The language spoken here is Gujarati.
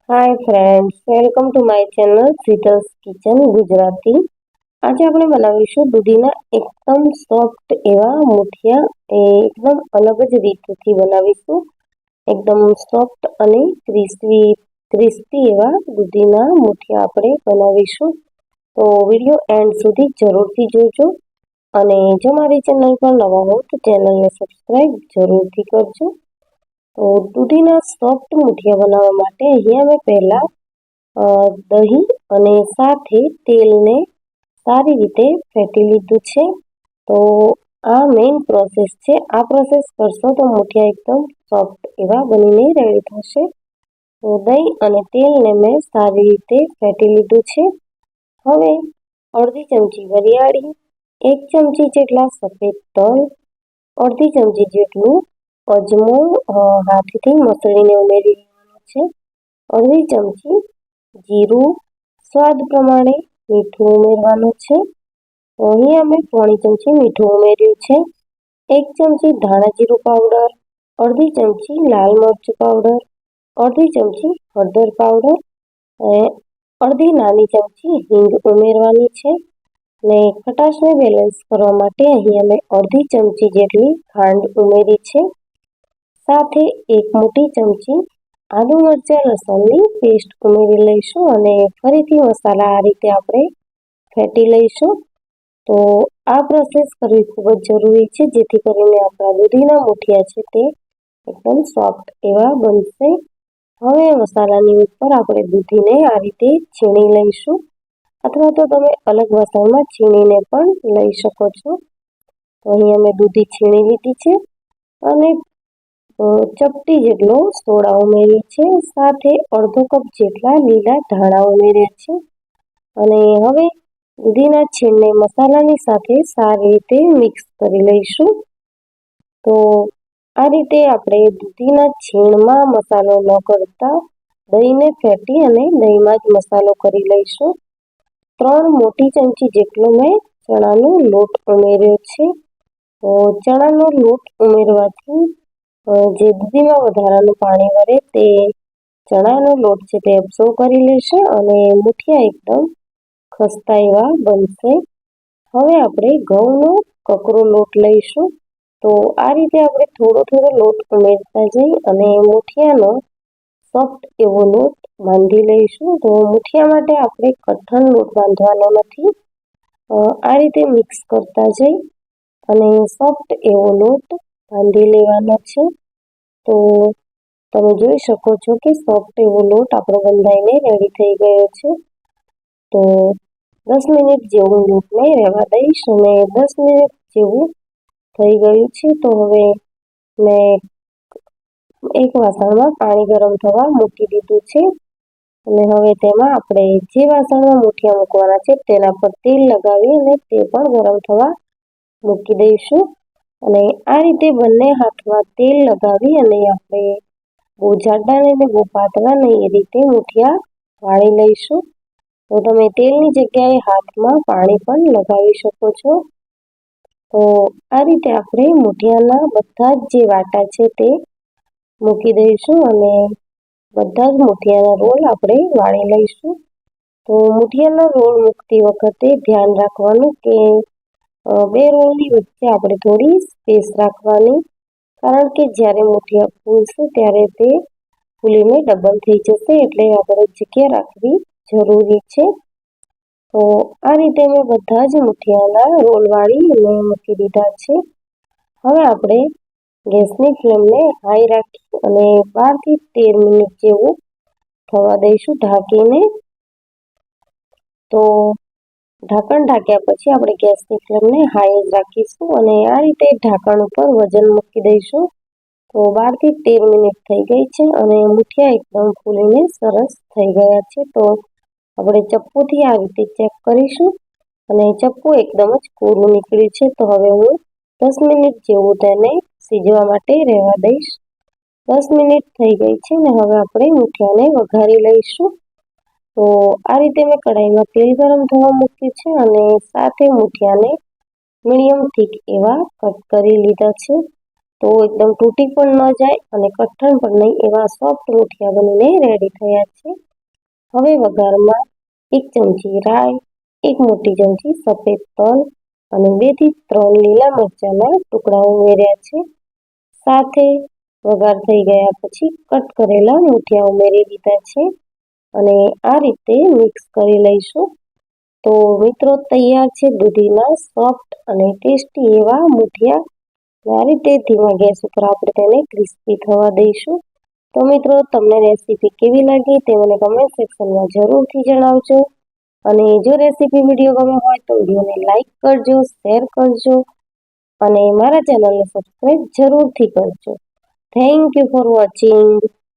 Hi friends, welcome to my channel Sheetal's kitchen Gujarati. આજે આપણે બનાવીશું દૂધીના એકદમ સોફ્ટ એવા મુઠિયા. એકદમ અલગ જ રીતથી બનાવીશું. એકદમ સોફ્ટ અને ક્રિસ્પી એવા દૂધીના મુઠિયા આપણે બનાવીશું. તો વિડીયો એન્ડ સુધી જરૂરથી જોજો. અને જો મારી ચેનલ પર નવા હો તો ચેનલને સબસ્ક્રાઈબ જરૂરથી કરજો. તો દૂધીના સોફ્ટ મુઠિયા બનાવવા માટે અહીંયા મેં પહેલાં દહીં અને સાથે તેલને સારી રીતે ફેટી લીધું છે. તો આ મેઇન પ્રોસેસ છે. આ પ્રોસેસ કરશો તો મુઠિયા એકદમ સોફ્ટ એવા બનીને રેડી થશે. તો દહીં અને તેલને મેં સારી રીતે ફેટી લીધું છે. હવે અડધી ચમચી વરિયાળી, 1 ચમચી જેટલા સફેદ તલ, અડધી ચમચી જેટલું અજમો હાથથી મસળીને ઉમેરી લેવાનો છે. અડધી ચમચી જીરું, સ્વાદ પ્રમાણે મીઠું ઉમેરવાનું છે. તો અહીંયા મેં પોણી ચમચી મીઠું ઉમેર્યું છે. 1 ચમચી ધાણા જીરું પાવડર, અડધી ચમચી લાલ મરચું પાવડર, અડધી ચમચી હળદર પાવડર અને અડધી નાની ચમચી હિંગ ઉમેરવાની છે. ને ખટાશને બેલેન્સ કરવા માટે અહીંયા મેં અડધી ચમચી જેટલી ખાંડ ઉમેરી છે. સાથે 1 મોટી ચમચી આદુ મરચાં લસણની પેસ્ટ ઉમેરી લઈશું અને ફરીથી મસાલા આ રીતે આપણે ફેટી લઈશું. તો આ પ્રોસેસ કરવી ખૂબ જ જરૂરી છે, જેથી કરીને આપણા દૂધીના મુઠિયા છે તે એકદમ સોફ્ટ એવા બનશે. હવે મસાલાની ઉપર આપણે દૂધીને આ રીતે છીણી લઈશું, અથવા તો તમે અલગ વાસણમાં છીણીને પણ લઈ શકો છો. તો અહીંયા મેં દૂધી છીણી લીધી છે અને ચપટી જેટલો સોડા ઉમેર્યો છે. સાથે અડધો કપ જેટલા લીલા ધાણા ઉમેર્યા છે. અને હવે દૂધીના છીણને મસાલાની સાથે સારી રીતે મિક્સ કરી લઈશું. તો આ રીતે આપણે દૂધીના છીણમાં મસાલો ન કરતા દહીંને ફેટી અને દહીંમાં જ મસાલો કરી લઈશું. 3 મોટી ચમચી જેટલો મેં ચણાનો લોટ ઉમેર્યો છે. તો ચણાનો લોટ ઉમેરવાથી જે દૂધીમાં વધારાનું પાણી વળે તે ચણાનો લોટ છે તે એબ્ઝોર્બ કરી લેશે અને મુઠિયા એકદમ ખસ્તા એવા બનશે. હવે આપણે ઘઉંનો કકરો લોટ લઈશું. તો આ રીતે આપણે થોડો લોટ ઉમેરતા જઈ અને મુઠિયાનો સોફ્ટ એવો લોટ બાંધી લઈશું. તો મુઠિયા માટે આપણે કઠણ લોટ બાંધવાનો નથી. આ રીતે મિક્સ કરતા જઈ અને સોફ્ટ એવો લોટ બાંધી લેવાનો છે. તો તમે જોઈ શકો છો કે સોફ્ટ એવો લોટ આપણો બંધાઈને રેડી થઈ ગયો છે. તો 10 મિનિટ જેવું લોટને રહેવા દઈશ અને 10 મિનિટ જેવું થઈ ગયું છે. તો હવે મેં એક વાસણમાં પાણી ગરમ થવા મૂકી દીધું છે અને હવે તેમાં આપણે જે વાસણમાં મુઠિયા મૂકવાના છે તેના પર તેલ લગાવી અને તે પણ ગરમ થવા મૂકી દઈશું. અને આ રીતે બંને હાથમાં તેલ લગાવી અને આપણે બહુ જાડા અને બહુ પાતળા નહીં એ રીતે મુઠિયા વાળી લઈશું. તો તમે તેલની જગ્યાએ હાથમાં પાણી પણ લગાવી શકો છો. તો આ રીતે આપણે મુઠિયાના બધા જ જે વાટા છે તે મૂકી દઈશું અને બધા જ મુઠિયાના રોલ આપણે વાળી લઈશું. તો મુઠિયાના રોલ મૂકતી વખતે ધ્યાન રાખવાનું કે 2 રોલની વચ્ચે આપણે થોડી સ્પેસ રાખવાની, કારણ કે જ્યારે મુઠિયા ફૂલશે ત્યારે તે ફૂલીને ડબલ થઈ જશે, એટલે આપણે જગ્યા રાખવી જરૂરી છે. તો આ રીતે મેં બધા જ મુઠિયાના રોલ વાળી અને મૂકી દીધા છે. હવે આપણે ગેસની ફ્લેમને હાઈ રાખી અને 12 થી 13 મિનિટ જેવું થવા દઈશું ઢાંકીને. તો ઢાંકણ ઢાંક્યા પછી આપણે ગેસની ફ્લેમને હાઈ જ રાખીશું અને આ રીતે ઢાંકણ ઉપર વજન મૂકી દઈશું. તો 12 થી 13 મિનિટ થઈ ગઈ છે અને મુઠિયા એકદમ ફૂલીને સરસ થઈ ગયા છે. તો આપણે ચપ્પુથી આ રીતે ચેક કરીશું અને ચપ્પુ એકદમ જ કોરું નીકળ્યું છે. તો હવે હું 10 મિનિટ જેવું તેને સીજવા માટે રહેવા દઈશ. 10 મિનિટ થઈ ગઈ છે ને હવે આપણે મુઠિયાને વઘારી લઈશું. તો આ રીતે મેં કઢાઈમાં તેલ ગરમ થવા મૂક્યું છે અને સાથે મુઠિયાને મીડિયમ થીક એવા કટ કરી લીધા છે. તો એકદમ તૂટી પણ ન જાય અને કઠણ પણ નહીં એવા સોફ્ટ મુઠિયા બનીને રેડી થયા છે. હવે વઘારમાં 1 ચમચી રાઈ, 1 મોટી ચમચી સફેદ તલ અને 2 થી 3 લીલા મરચાંના ટુકડા ઉમેર્યા છે. સાથે વઘાર થઈ ગયા પછી કટ કરેલા મુઠિયા ઉમેરી દીધા છે અને આ રીતે મિક્સ કરી લઈશું. તો મિત્રો તૈયાર છે દૂધીના સોફ્ટ અને ટેસ્ટી એવા મુઠિયા. આ રીતે ધીમા ગેસ ઉપર આપણે તેને ક્રિસ્પી થવા દઈશું. તો મિત્રો તમને રેસીપી કેવી લાગી તે મને કમેન્ટ સેક્શનમાં જરૂરથી જણાવજો. અને જો રેસીપી વિડીયો ગમે હોય તો વિડીયોને લાઈક કરજો, શેર કરજો અને મારા ચેનલને સબસ્ક્રાઈબ જરૂરથી કરજો. Thank you for watching.